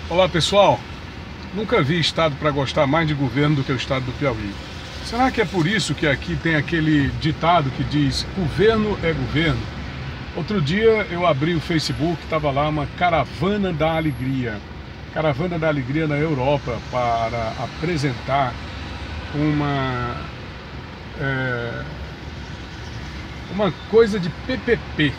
Olá pessoal, nunca vi estado para gostar mais de governo do que o estado do Piauí. Será que é por isso que aqui tem aquele ditado que diz governo é governo? Outro dia eu abri o Facebook, estava lá uma caravana da alegria na Europa para apresentar uma coisa de PPP,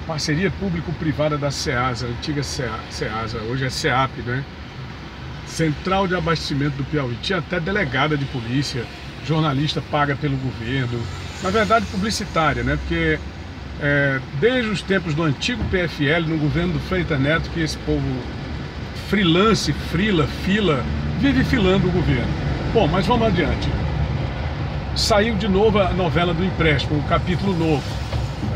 parceria público-privada da Ceasa, antiga Ceasa, hoje é SEAP, né? Central de Abastecimento do Piauí. Tinha até delegada de polícia, jornalista paga pelo governo, na verdade publicitária, né? Porque desde os tempos do antigo PFL, no governo do Freitas Neto, que esse povo fila, vive filando o governo. Bom, mas vamos adiante. Saiu de novo a novela do empréstimo, um capítulo novo.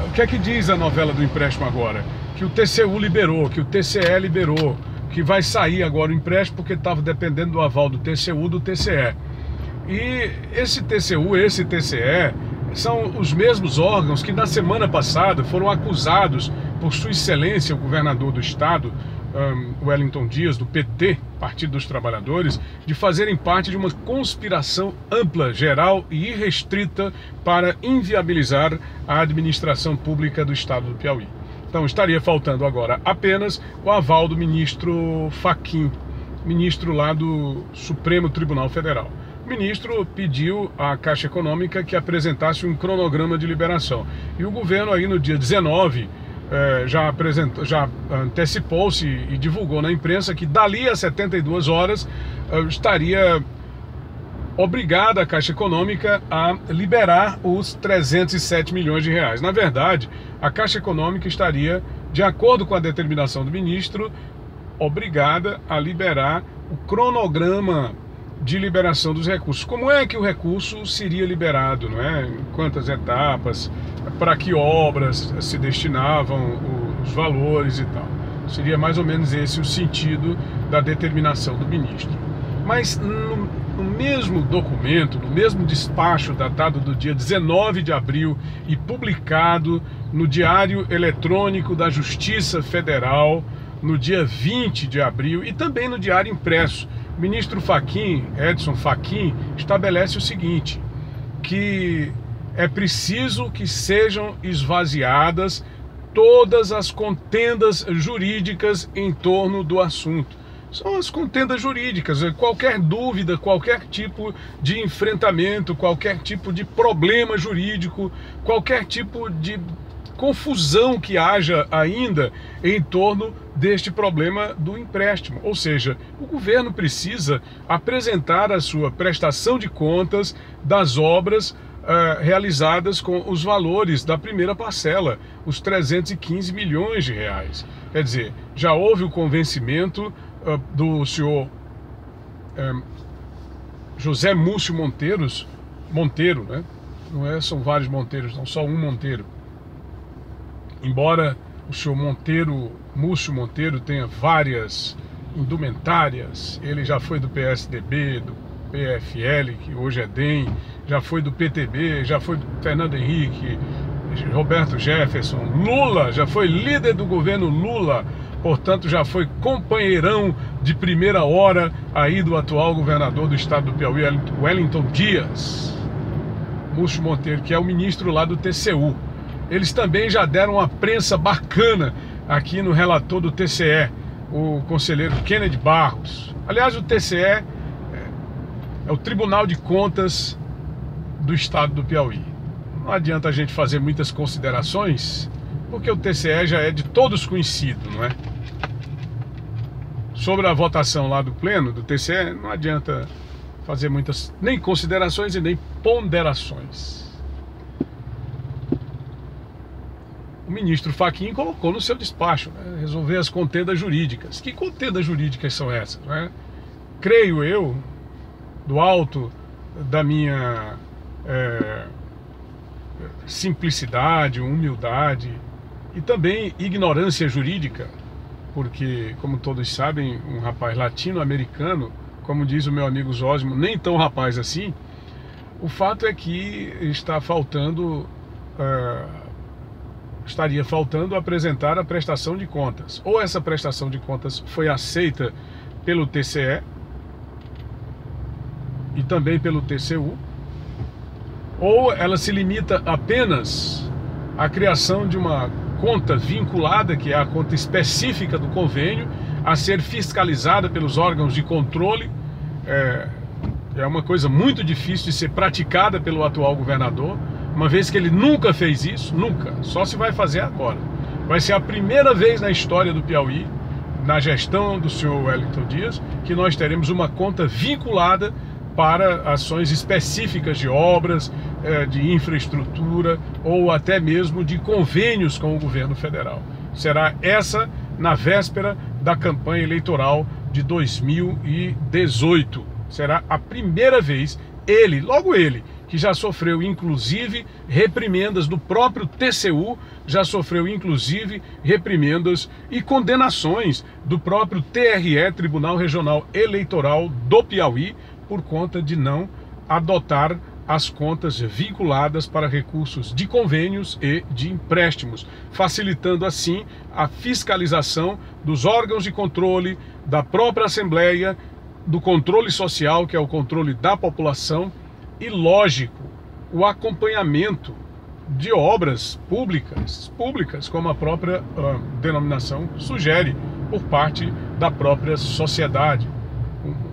O que é que diz a novela do empréstimo agora? Que o TCU liberou, que o TCE liberou, que vai sair agora o empréstimo porque estava dependendo do aval do TCU, do TCE. E esse TCU, esse TCE, são os mesmos órgãos que na semana passada foram acusados por Sua Excelência, o governador do estado, Wellington Dias, do PT, Partido dos Trabalhadores, de fazerem parte de uma conspiração ampla, geral e irrestrita para inviabilizar a administração pública do estado do Piauí. Então estaria faltando agora apenas o aval do ministro Fachin, ministro lá do Supremo Tribunal Federal. O ministro pediu à Caixa Econômica que apresentasse um cronograma de liberação. E o governo aí no dia 19 já antecipou-se e divulgou na imprensa que dali a 72 horas estaria obrigada a Caixa Econômica a liberar os 307 milhões de reais. Na verdade, a Caixa Econômica estaria, de acordo com a determinação do ministro, obrigada a liberar o cronograma de liberação dos recursos. Como é que o recurso seria liberado, não é? Em quantas etapas, para que obras se destinavam os valores e tal. Seria mais ou menos esse o sentido da determinação do ministro. Mas no mesmo documento, no mesmo despacho datado do dia 19 de abril e publicado no Diário Eletrônico da Justiça Federal, no dia 20 de abril e também no Diário Impresso, o ministro Fachin, Edson Fachin, estabelece o seguinte, que é preciso que sejam esvaziadas todas as contendas jurídicas em torno do assunto. São as contendas jurídicas, qualquer dúvida, qualquer tipo de enfrentamento, qualquer tipo de problema jurídico, qualquer tipo de confusão que haja ainda em torno deste problema do empréstimo. Ou seja, o governo precisa apresentar a sua prestação de contas das obras realizadas com os valores da primeira parcela, os 315 milhões de reais. Quer dizer, já houve o convencimento do senhor José Múcio Monteiro, né? Não são vários Monteiros, não, só um Monteiro. Embora o senhor Múcio Monteiro tenha várias indumentárias, ele já foi do PSDB, do PFL, que hoje é DEM, já foi do PTB, já foi do Fernando Henrique, Roberto Jefferson, Lula, já foi líder do governo Lula, portanto já foi companheirão de primeira hora aí do atual governador do estado do Piauí, Wellington Dias. Múcio Monteiro, que é o ministro lá do TCU. Eles também já deram uma prensa bacana aqui no relator do TCE, o conselheiro Kennedy Barros. Aliás, o TCE é o Tribunal de Contas do estado do Piauí. Não adianta a gente fazer muitas considerações, porque o TCE já é de todos conhecido, não é? Sobre a votação lá do pleno do TCE, não adianta fazer muitas nem considerações e nem ponderações. O ministro Fachin colocou no seu despacho, né, resolver as contendas jurídicas. Que contendas jurídicas são essas? Né? Creio eu, do alto da minha simplicidade, humildade e também ignorância jurídica, porque, como todos sabem, um rapaz latino-americano, como diz o meu amigo Zósimo, nem tão rapaz assim, o fato é que está faltando estaria faltando apresentar a prestação de contas. Ou essa prestação de contas foi aceita pelo TCE e também pelo TCU, ou ela se limita apenas à criação de uma conta vinculada, que é a conta específica do convênio, a ser fiscalizada pelos órgãos de controle. É uma coisa muito difícil de ser praticada pelo atual governador, uma vez que ele nunca fez isso, nunca, só se vai fazer agora. Vai ser a primeira vez na história do Piauí, na gestão do senhor Wellington Dias, que nós teremos uma conta vinculada para ações específicas de obras, de infraestrutura ou até mesmo de convênios com o governo federal. Será essa na véspera da campanha eleitoral de 2018. Será a primeira vez, logo ele, que já sofreu inclusive reprimendas do próprio TCU, já sofreu inclusive reprimendas e condenações do próprio TRE, Tribunal Regional Eleitoral do Piauí, por conta de não adotar as contas vinculadas para recursos de convênios e de empréstimos, facilitando assim a fiscalização dos órgãos de controle, da própria Assembleia, do controle social, que é o controle da população, e, lógico, o acompanhamento de obras públicas, como a própria denominação sugere, por parte da própria sociedade.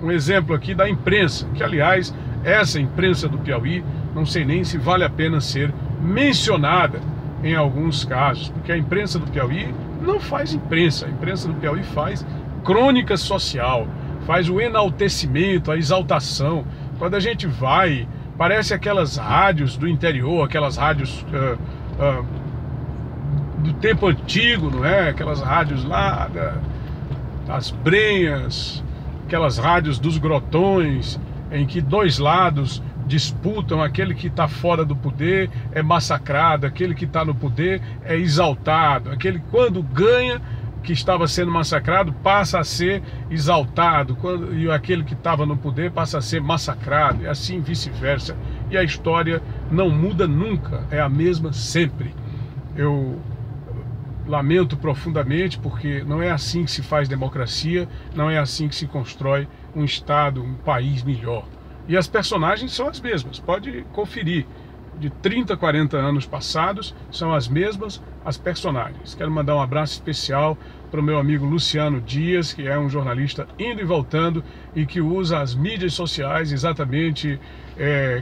Um exemplo aqui da imprensa, que aliás, essa imprensa do Piauí, não sei nem se vale a pena ser mencionada em alguns casos, porque a imprensa do Piauí não faz imprensa, a imprensa do Piauí faz crônica social, faz o enaltecimento, a exaltação. Quando a gente vai, parece aquelas rádios do interior, aquelas rádios do tempo antigo, não é? Aquelas rádios lá das Brenhas, aquelas rádios dos grotões, em que dois lados disputam, aquele que está fora do poder é massacrado, aquele que está no poder é exaltado, aquele que quando ganha, que estava sendo massacrado, passa a ser exaltado, e aquele que estava no poder passa a ser massacrado, e assim vice-versa. E a história não muda nunca, é a mesma sempre. Eu lamento profundamente, porque não é assim que se faz democracia, não é assim que se constrói um Estado, um país melhor. E as personagens são as mesmas, pode conferir. De 30, 40 anos passados, são as mesmas as personagens. Quero mandar um abraço especial para o meu amigo Luciano Dias, que é um jornalista indo e voltando e que usa as mídias sociais exatamente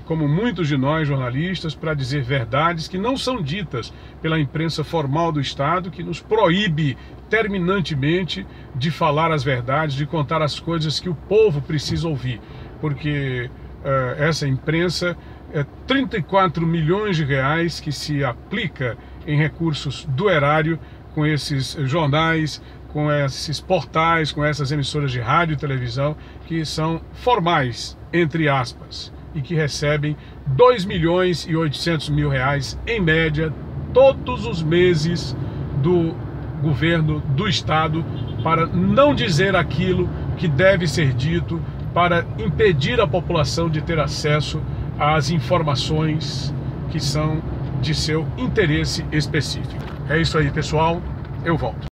como muitos de nós jornalistas, para dizer verdades que não são ditas pela imprensa formal do Estado, que nos proíbe terminantemente de falar as verdades, de contar as coisas que o povo precisa ouvir, porque essa imprensa é 34 milhões de reais que se aplica em recursos do erário com esses jornais, com esses portais, com essas emissoras de rádio e televisão que são formais, entre aspas, e que recebem 2 milhões e 800 mil reais em média todos os meses do governo do Estado para não dizer aquilo que deve ser dito, para impedir a população de ter acesso às informações que são de seu interesse específico. É isso aí, pessoal. Eu volto.